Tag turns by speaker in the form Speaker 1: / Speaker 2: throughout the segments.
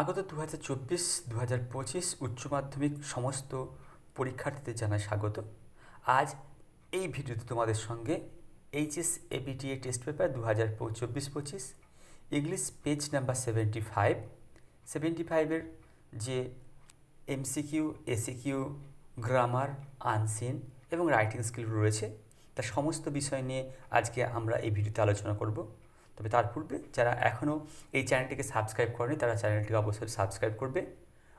Speaker 1: আগত 2024-2025 উচ্চ মাধ্যমিক সমস্ত পরীক্ষার্থীদের জানাই স্বাগত। আজ এই ভিডিওতে তোমাদের সঙ্গে HS ABTA test paper 2024-25 English page number 75 এর যে এমসিকিউ, এসিকিউ, গ্রামার, আনসিন এবং রাইটিং স্কিল রয়েছে তার সমস্ত বিষয় নিয়ে আজকে আমরা এই ভিডিওতে আলোচনা করব। তবে তার পূর্বে যারা এখনও এই চ্যানেলটিকে সাবস্ক্রাইব করেনি তারা চ্যানেলটিকে অবশ্যই সাবস্ক্রাইব করবে।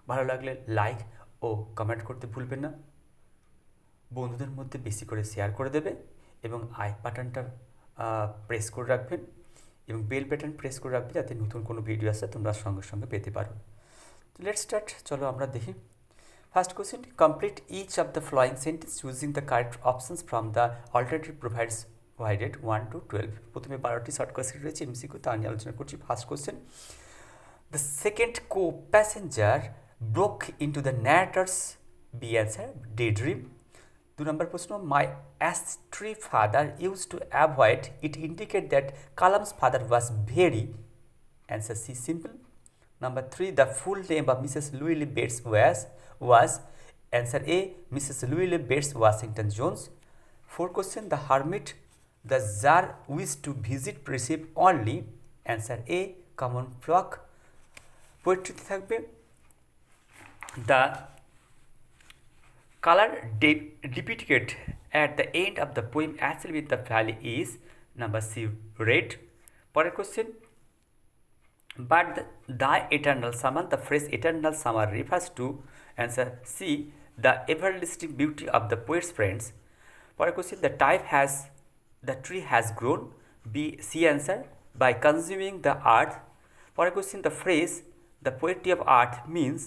Speaker 1: ভালো লাগলে লাইক ও কমেন্ট করতে ভুলবেন না। বন্ধুদের মধ্যে বেশি করে শেয়ার করে দেবে এবং আই বাটনটা প্রেস করে রাখবেন এবং বেল বাটন প্রেস করে রাখবে যাতে নতুন কোনো ভিডিও আসে তোমরা সঙ্গে সঙ্গে পেতে পারো। তো লেটস স্টার্ট, চলো আমরা দেখি। First question, complete each of the following sentence using the correct options from the alternative provided 1 to 12. প্রথমে 12টি শর্ট কোয়েশ্চেন রয়েছে এমসিকিউ, তা নিয়ে আলোচনা করছি। First question, the second co-passenger broke into the narrator's B answer daydream. 2 নম্বর প্রশ্ন, my astray father used to avoid it indicate that Kalam's father was very answer C simple. Number 3, the full name of Mrs. Louise Bates was answer A, Mrs. Louise Bates Washington Jones. 4th question, the hermit the Tsar wished to visit receive only answer A, common flock. পোয়েট্রিতে থাকবে the color depicted at the end of the poem actually with the valley is number C, red. পরের question, but the eternal summer, the phrase eternal summer refers to answer C, the everlasting beauty of the poet's friends. For a question, the tree has grown, B, C answer, by consuming the earth. For a question, the phrase the poetry of earth means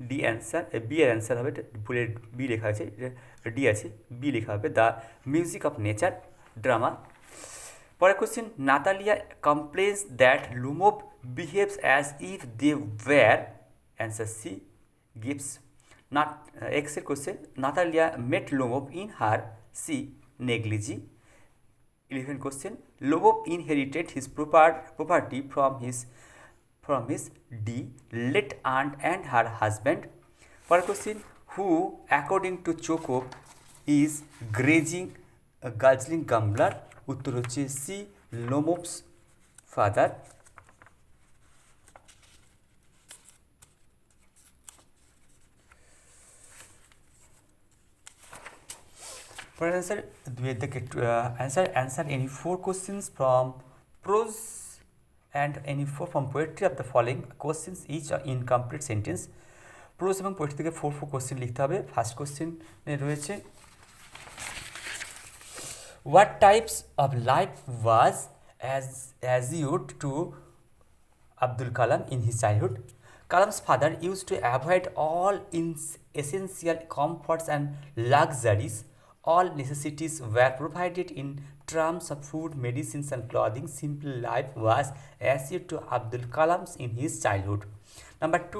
Speaker 1: D answer, B এর answer হবে, ভুলে B লেখা আছে, D আছে, B লেখা হবে the music of nature, drama. For a question, Natalia complains that Lumov behaves as if they were answer C, gifts. Not X question, Natalia met Lumov in her C, negligee. 11 question, Lumov inherited his property from his D, late aunt and her husband. For a question, who according to Chokov is guzzling gambler? উত্তর হচ্ছে C, Lomov's father. For answer, answer any 4 questions from prose and any 4 from poetry of the following questions each are in complete sentence. Prose এবং poetry থেকে 4 question লিখতে হবে। First কোশ্চেনে রয়েছে, what types of life was assured to Abdul Kalam in his childhood? Kalam's father used to avoid all essential comforts and luxuries. All necessities were provided in terms of food, medicines and clothing. Simple life was assured to Abdul Kalam in his childhood. Number 2,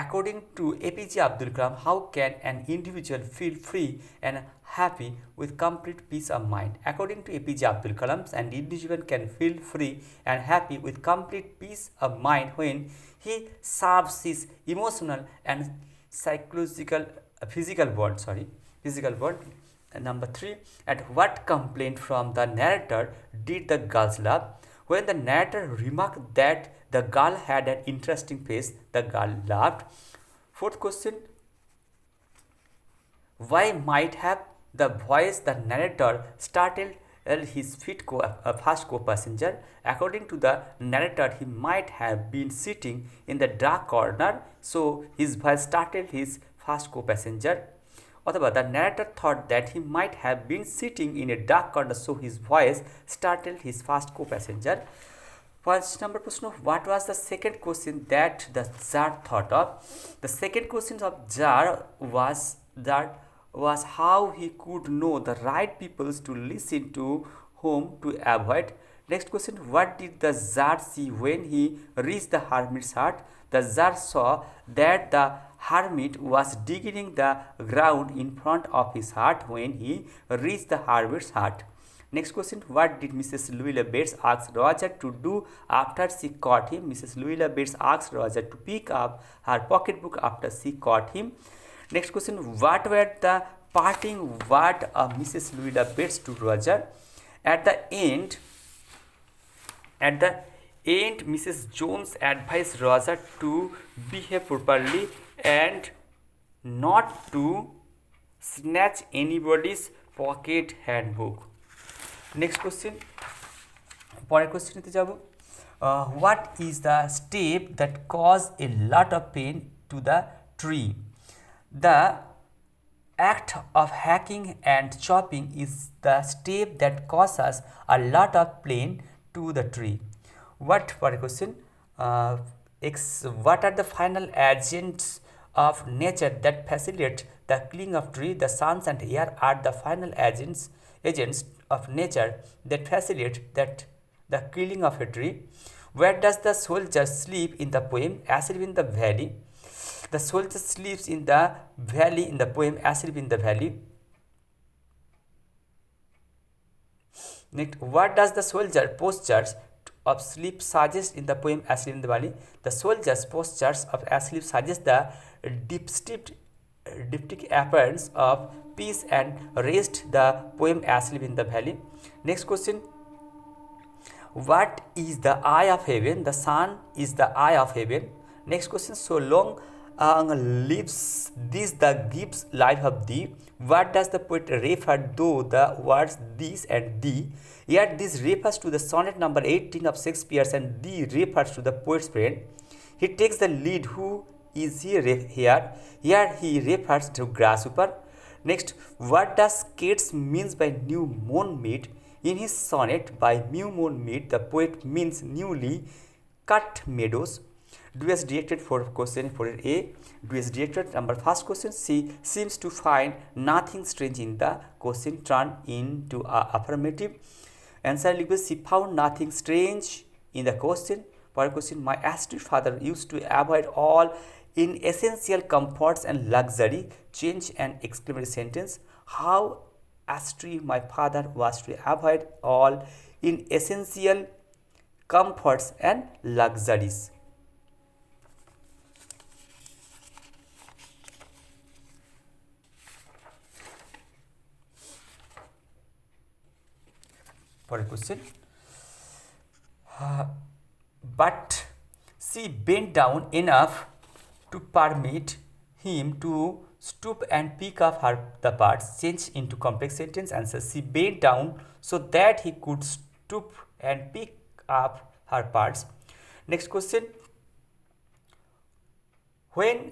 Speaker 1: according to APJ Abdul Kalam, how can an individual feel free and happy with complete peace of mind? According to APJ Abdul Kalam, an individual can feel free and happy with complete peace of mind when he serves his emotional and physical bond. Number 3, at what complaint from the narrator did the girls laugh? When the narrator remarked that the girl had an interesting face, the girl laughed. 4th question, why might have the voice the narrator startled his first co-passenger? According to the narrator, he might have been sitting in the dark corner, so his voice startled his first co-passenger. অথবা the narrator thought that he might have been sitting in a dark corner, so his voice startled his first co-passenger. First number প্রশ্ন, what was the second question that the Tsar thought of? The second question of Tsar was how he could know the right people to listen to whom to avoid. Next question, what did the Tsar see when he reached the hermit's hut? The Tsar saw that the hermit was digging the ground in front of his hut when he reached the hermit's hut. Next question, what did Mrs. Louisa Bates ask Roger to do after she caught him? Mrs. Louisa Bates asked Roger to pick up her pocketbook after she caught him. Next question, what were the parting words of Mrs. Louisa Bates to Roger? At the end, Mrs. Jones advised Roger to behave properly and not to snatch anybody's pocket handbook. Next question, পরের কোশ্চেনেতে যাব। What is the step that caused a lot of pain to the tree? The act of hacking and chopping is the step that causes a lot of pain to the tree. What for a question? What are the final agents of nature that facilitate the killing of tree? The sun and air are the final agents of nature that facilitate the killing of a tree. Where does the soldier sleep in the poem Asleep in the Valley? The soldier sleeps in the valley in the poem Asleep in the Valley. Next, what does the soldier postures of sleep suggest in the poem Asleep in the Valley? The soldier's postures of asleep suggest the diptych appearance of peace and rest, the poem Asleep in the Valley. Next question, what is the eye of heaven? The sun is the eye of heaven. Next question, so long lives this the gives life of thee. What does the poet refer though the words this and thee? Yet this refers to the sonnet number 18 of Shakespeare's and thee refers to the poet's friend. He takes the lead. Who is he here? Here he refers to grasshopper. Next, what does Keats means by new mown meat? In his sonnet by new mown meat, the poet means newly cut meadows. Do as directed for question for A. Do as directed. Number first question, she seems to find nothing strange in the question. Turn into a affirmative. Answer, she found nothing strange in the question. For question, my astute father used to avoid all inessential comforts and luxury. Change an exclamatory sentence. How astute my father was to avoid all inessential comforts and luxuries. For a question, but she bent down enough to permit him to stoop and pick up the parts. Change into complex sentence. Answer, she bent down so that he could stoop and pick up her parts. Next question, when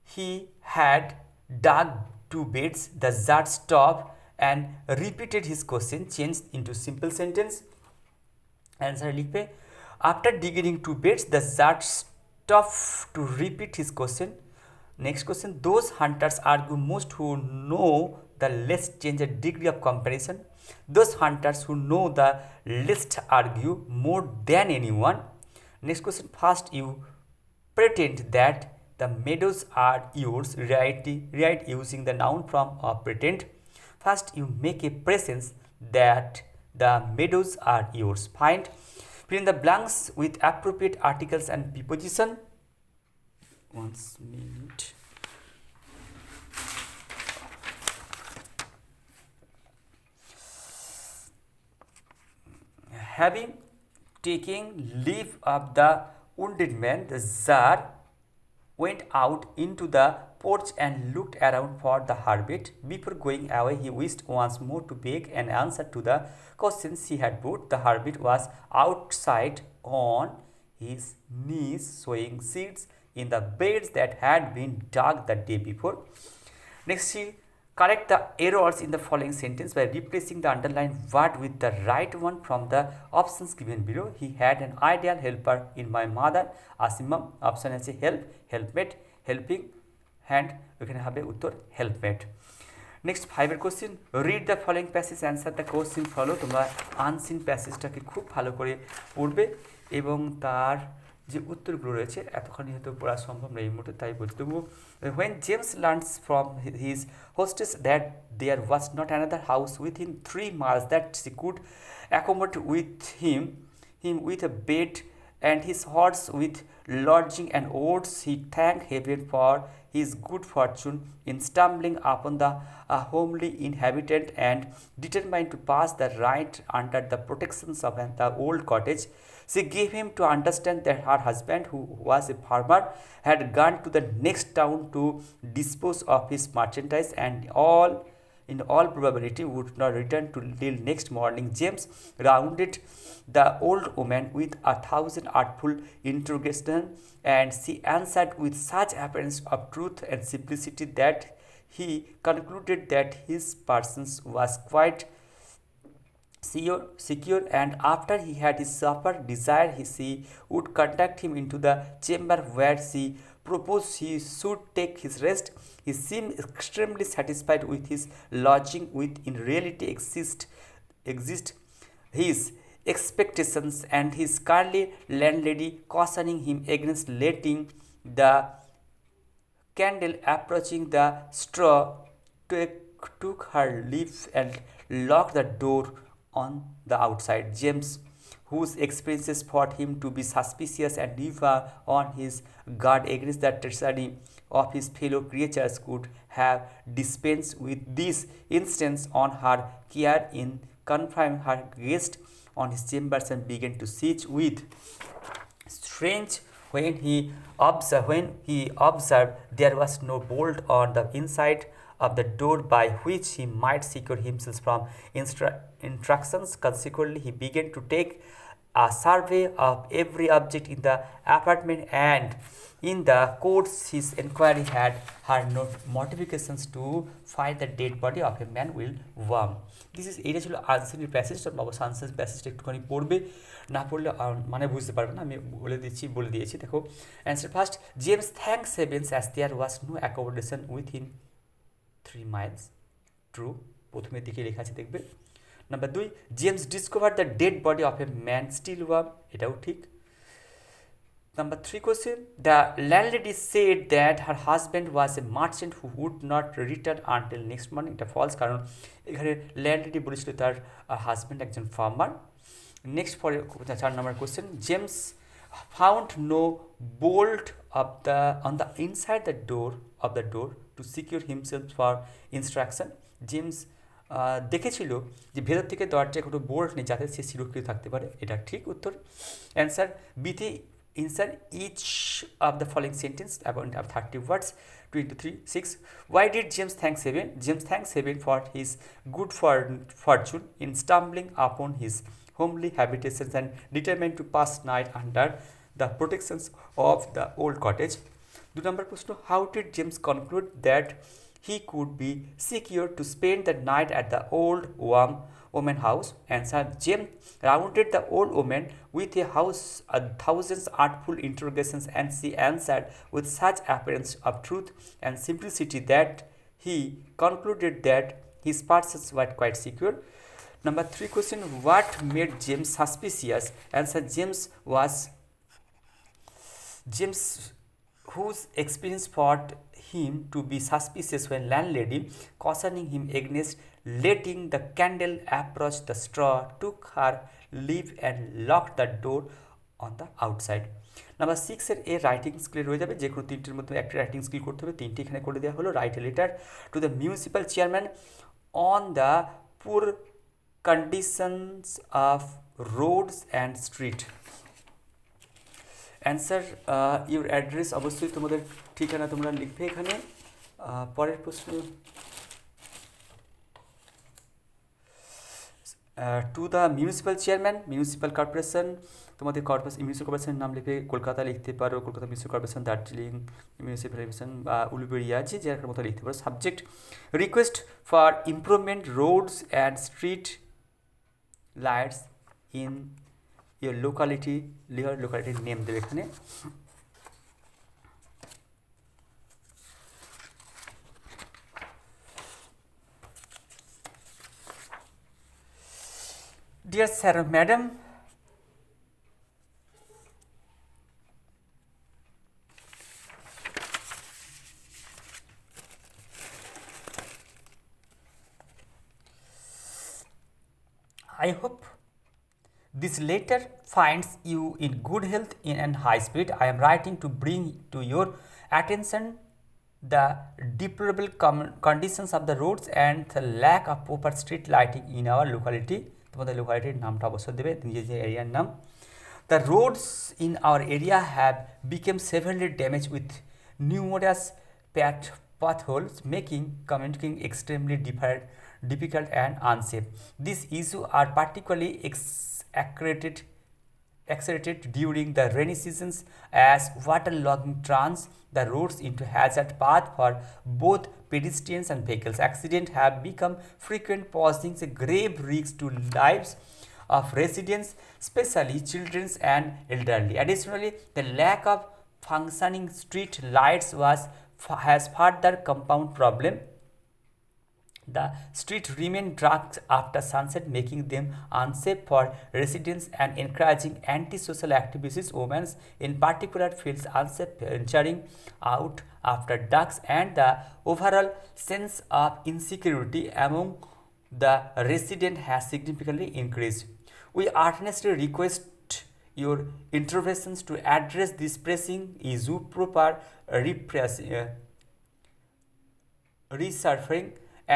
Speaker 1: he had dug 2 beds, the judge stopped and repeated his question. Changed into simple sentence. Answer, likhe, after digging 2 beds, the judge stopped to repeat his question. Next question, those hunters argue most who know the least. Change a degree of comparison. Those hunters who know the least argue more than anyone. Next question, first you pretend that the meadows are yours. Write using the noun form of pretend. First you make a presence that the meadows are yours. Find, fill in the blanks with appropriate articles and preposition. 1 minute. Having taken leave of the wounded man, the Tsar went out into the porch and looked around for the hermit. Before going away, he wished once more to beg an answer to the questions he had put. The hermit was outside on his knees, sowing seeds in the beds that had been dug the day before. Next, he correct the errors in the following sentence by replacing the underlined word with the right one from the options given below. He had an ideal helper in my mother, Asima. Option আছে help, helpmate, helping hand. ওখানে হবে উত্তর helpmate. Next 5 এর question, read the following passage, answer the question follow. তোমরা unseen প্যাসেজটাকে খুব ভালো করে পড়বে এবং তার যে উত্তরগুলো রয়েছে এতখানি হয়তো পড়া সম্ভব নয় এই মুহূর্তে, তাই বলতে দেবো when James learns from his hostess that there was not another house within 3 miles that she could accommodate with him with a bed and his horse with lodging and oats, he thanked heaven for his good fortune in stumbling upon the homely inhabitant and determined to pass the night under the protections of the old cottage. She gave him to understand that her husband, who was a farmer, had gone to the next town to dispose of his merchandise and in all probability would not return till next morning. James rounded the old woman with 1,000 artful interrogations, and she answered with such appearance of truth and simplicity that he concluded that his person was quite secure, and after he had his supper desired she would conduct him into the chamber where she proposed he should take his rest. He seemed extremely satisfied with his lodging, which in reality exist his expectations, and his kindly landlady cautioning him against letting the candle approaching the straw took her leave and locked the door on the outside. James, whose experiences thought him to be suspicious and never on his guard against the treachery of his fellow creatures, could have dispensed with this instance on her care in confining her guest on his chambers, and began to siege with strange when he observed there was no bolt on the inside of the door by which he might secure himself from instructions. Consequently, he began to take a survey of every object in the apartment, and in the course his inquiry had her notifications to find the dead body of a man will warm. This is এটা ছিল আনসারের passage. অবশ্য answer প্যাসেজটা একটুখানি পড়বে, না পড়লে মানে বুঝতে পারবে না, আমি বলে দিয়েছি। দেখো answer first, James thanks heavens as there was no accommodation within 3 miles, true, প্রথমের দিকে লেখা আছে দেখবে। Number 2, James discover the dead body of a man still warm, এটাও ঠিক। Number 3 question, the landlady said that her husband was a merchant who would not return until next morning, এটা false, কারণ এখানে ল্যান্ডলেডি বলেছিল তার husband একজন farmer. Next পরে 4 number question, James found no bolt on the inside the door to secure himself for instruction. James দেখেছিল যে ভেতর থেকে দরজায় কোনো বোল্ট নেই যাতে সে সুরক্ষিত থাকতে পারে, এটা ঠিক উত্তর। অ্যান্সার বিতে insert each of the following sentence about 30 words. 23, 6. Why did James thank heaven? James thanks heaven for his good fortune in stumbling upon his homely habitations and determined to pass night under the protections of the old cottage. 2 number question, how did James conclude that he could be secure to spend the night at the old warm woman house? Answer, James rounded the old woman with a 1,000 artful interrogations, and she answered with such appearance of truth and simplicity that he concluded that his persons were quite secure. Number 3 question, what made James suspicious? Answer, James whose experience thought him to be suspicious when landlady cautioning him against letting the candle approach the straw took her leave and locked the door on the outside. Number 6 এর writing skill রয়ে যাবে, যে কোনো তিনটির মধ্যে একটা writing skill করতে হবে, তিনটি এখানে করে দেওয়া হলো। Write a letter to the municipal chairman on the poor conditions of roads and street. Answer, your address, অবশ্যই তোমাদের ঠিকানা তোমরা লিখবে এখানে। পরের প্রশ্ন, to the municipal chairman, municipal corporation, তোমাদের মিউনিসিপ্যাল কর্পোরেশনের নাম লিখে কলকাতা লিখতে পারো, Kolkata municipal corporation, Darjeeling municipal corporation বা উলুবেড়িয়া, যে যার মতো লিখতে পারো। Subject, request for improvement roads and street lights in your locality name দেবে এখানে। Dear sir, madam, I hope this letter finds you in good health and high spirit. I am writing to bring to your attention the deplorable conditions of the roads and the lack of proper street lighting in our locality. তোমাদের লোকালিটির নামটা অবশ্যই দেবে, নিজের এরিয়ার নাম। The roads in our area have become severely damaged with numerous potholes, making commuting extremely difficult and unsafe. These issues are particularly accelerated during the rainy seasons as waterlogging turns the roads into hazard path for both pedestrians and vehicles. Accidents have become frequent, posing a grave risk to lives of residents, especially children and elderly. Additionally, the lack of functioning street lights has further compound problem. The streets remain dark after sunset, making them unsafe for residents and encouraging antisocial activities. Women in particular feels unsafe venturing out after dusk, and the overall sense of insecurity among the residents has significantly increased. We earnestly request your interventions to address this pressing issue. Proper resurfacing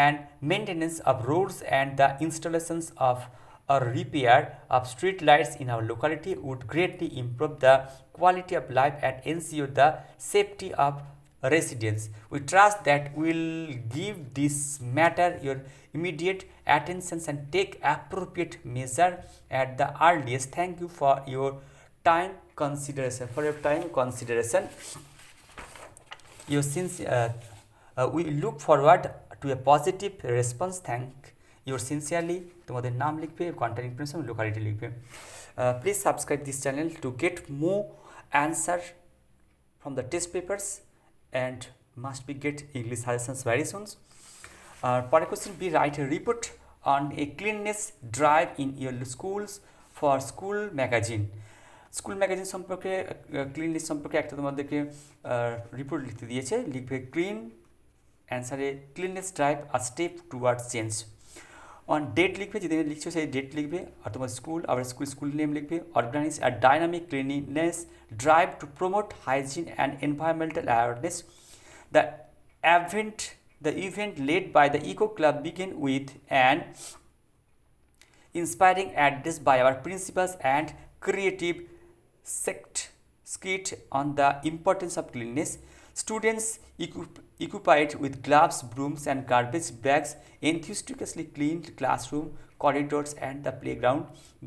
Speaker 1: and maintenance of roads and the installations of or repair of street lights in our locality would greatly improve the quality of life and ensure the safety of residents. We trust that will give this matter your immediate attention and take appropriate measure at the earliest. Thank you for your time consideration. Your we look forward to a positive response. Thank you sincerely. তোমাদের নাম লিখবে, contact information, locality লিখবে। Please subscribe this channel to get more answer from the test papers and must be get English suggestions very soon. পরের question, be write a report on a cleanliness drive in your schools for school magazine. School magazine সম্পর্কে cleanness সম্পর্কে একটা তোমাদেরকে report লিখতে দিয়েছে, লিখবে clean অ্যান্সারে cleanness drive a step towards change. On date লিখবে, যেদিন লিখছো সেই ডেট লিখবে, আর তোমার স্কুল আবার স্কুল নেম লিখবে। Organise a dynamic cleanliness drive to promote hygiene and environmental awareness. The event led by the Eco Club began with an inspiring address by our principals and creative skit on the importance of cleanliness. Students equipped with gloves, brooms and garbage bags enthusiastically cleaned classroom, corridors and the playground.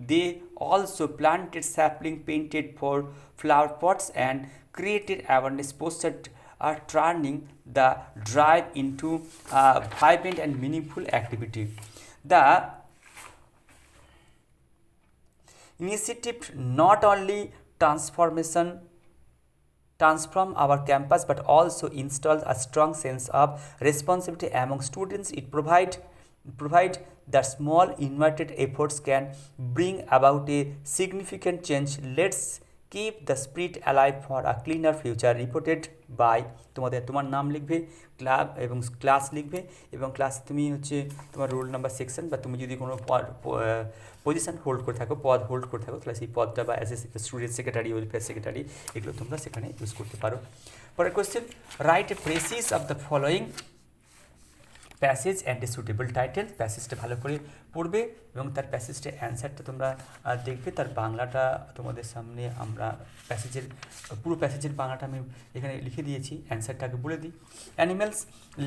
Speaker 1: They also planted sapling, painted for flower pots and created awareness posters, turning the drive into a vibrant and meaningful activity. The initiative not only transform our campus but also installs a strong sense of responsibility among students. It provide that small invited efforts can bring about a significant change. Let's keep the spirit alive for a cleaner future. Reported by তোমার নাম লিখবে, club এবং class লিখবে, এবং class তুমি হচ্ছে তোমার roll number section, বা তুমি যদি কোনো পজিশন হোল্ড করে থাকো, পদ হোল্ড করে থাকো, তাহলে সেই পদটা বা as a student secretary, welfare secretary, এগুলো তোমরা সেখানে ইউজ করতে পারো। পরের question, write a precis of the following passage and a suitable title. প্যাসেজটা ভালো করে পড়বে এবং তার প্যাসেজটা অ্যান্সারটা তোমরা দেখবে। তার বাংলাটা তোমাদের সামনে আমরা পুরো প্যাসেজের বাংলাটা আমি এখানে লিখে দিয়েছি, অ্যান্সারটাকে বলে দিই। Animals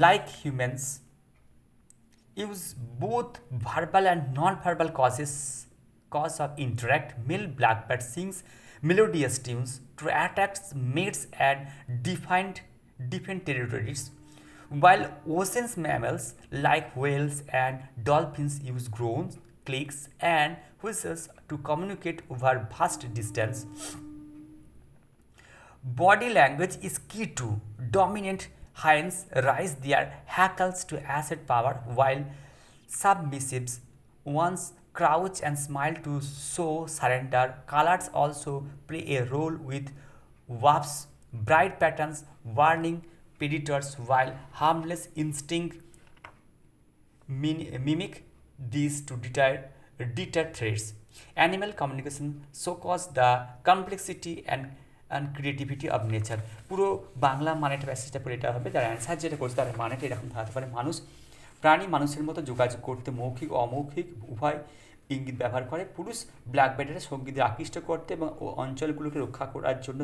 Speaker 1: like humans use both verbal and non verbal cause of interact. Male blackbird sings melodious tunes to attack mates and defend territories, while ocean mammals like whales and dolphins use groans, clicks and whistles to communicate over vast distance. Body language is key to dominant hens raise their hackles to assert power, while submissives ones crouch and smile to show surrender. Colors also play a role with wasps, bright patterns warning predators, while harmless instinct mimic these to deter threats. Animal communication so cause the complexity and creativity of nature. পুরো বাংলা মানেটা প্যাসেজটা পড়ে এটা হবে, যার answer যেটা করছে তার মানেটা এরকম থাকতে পারে: প্রাণী মানুষের মতো যোগাযোগ করতে মৌখিক ও অমৌখিক উভয় ইঙ্গিত ব্যবহার করে। পুরুষ ব্ল্যাকবার্ডের সঙ্গীদের আকৃষ্ট করতে এবং অঞ্চলগুলোকে রক্ষা করার জন্য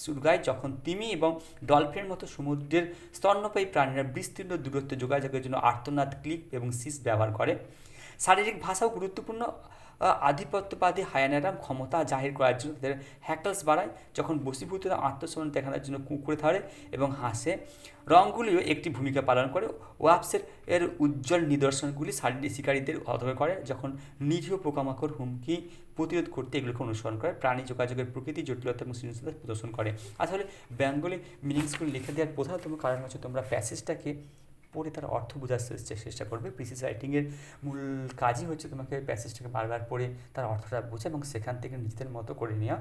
Speaker 1: সুরগায়, যখন তিমি এবং ডলফিনের মতো সমুদ্রের স্তন্যপায়ী প্রাণীরা বিস্তীর্ণ দূরত্ব যোগাযোগের জন্য আর্তনাদ, ক্লিক এবং সিস ব্যবহার করে। শারীরিক ভাষাও গুরুত্বপূর্ণ। আধিপত্যবাদী হায়ানারা ক্ষমতা জাহির করার জন্য তাদের হ্যাকলস বাড়ায়, যখন বশীভূতরা আত্মসম্মান দেখানোর জন্য কুঁকড়ে ধরে এবং হাসে। রঙগুলিও একটি ভূমিকা পালন করে। ওয়াপসের উজ্জ্বল নিদর্শনগুলি শারীরিক শিকারীদের অধর করে, যখন নিরীহ পোকামাকড় হুমকি প্রতিরোধ করতে এগুলোকে অনুসরণ করে। প্রাণী যোগাযোগের প্রকৃতি জটিলতা এবং সৃজনশীলতা প্রদর্শন করে। আসলে বেঙ্গলি মিনিংসগুলো লিখে দেওয়ার প্রধানতম কারণ হচ্ছে তোমরা প্যাসেজটাকে পড়ে তার অর্থ বোঝার চেষ্টা করবে। প্রিসিস রাইটিংয়ের মূল কাজই হচ্ছে তোমাকে প্যাসেজটাকে বারবার পড়ে তার অর্থটা বোঝা এবং সেখান থেকে নিজেদের মতো করে নেওয়া।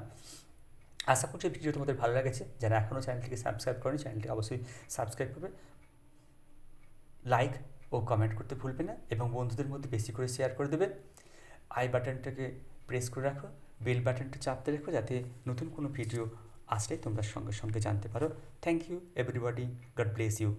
Speaker 1: আশা করছি ভিডিও তোমাদের ভালো লেগেছে। যারা এখনও চ্যানেলটিকে সাবস্ক্রাইব করেনি, চ্যানেলটি অবশ্যই সাবস্ক্রাইব করবে, লাইক ও কমেন্ট করতে ভুলবে না এবং বন্ধুদের মধ্যে বেশি করে শেয়ার করে দেবে। আই বাটনটাকে প্রেস করে রাখো, বেল বাটনটা চাপতে রাখো, যাতে নতুন কোনো ভিডিও আসলে তোমরা সঙ্গে সঙ্গে জানতে পারো। Thank you everybody, God bless you.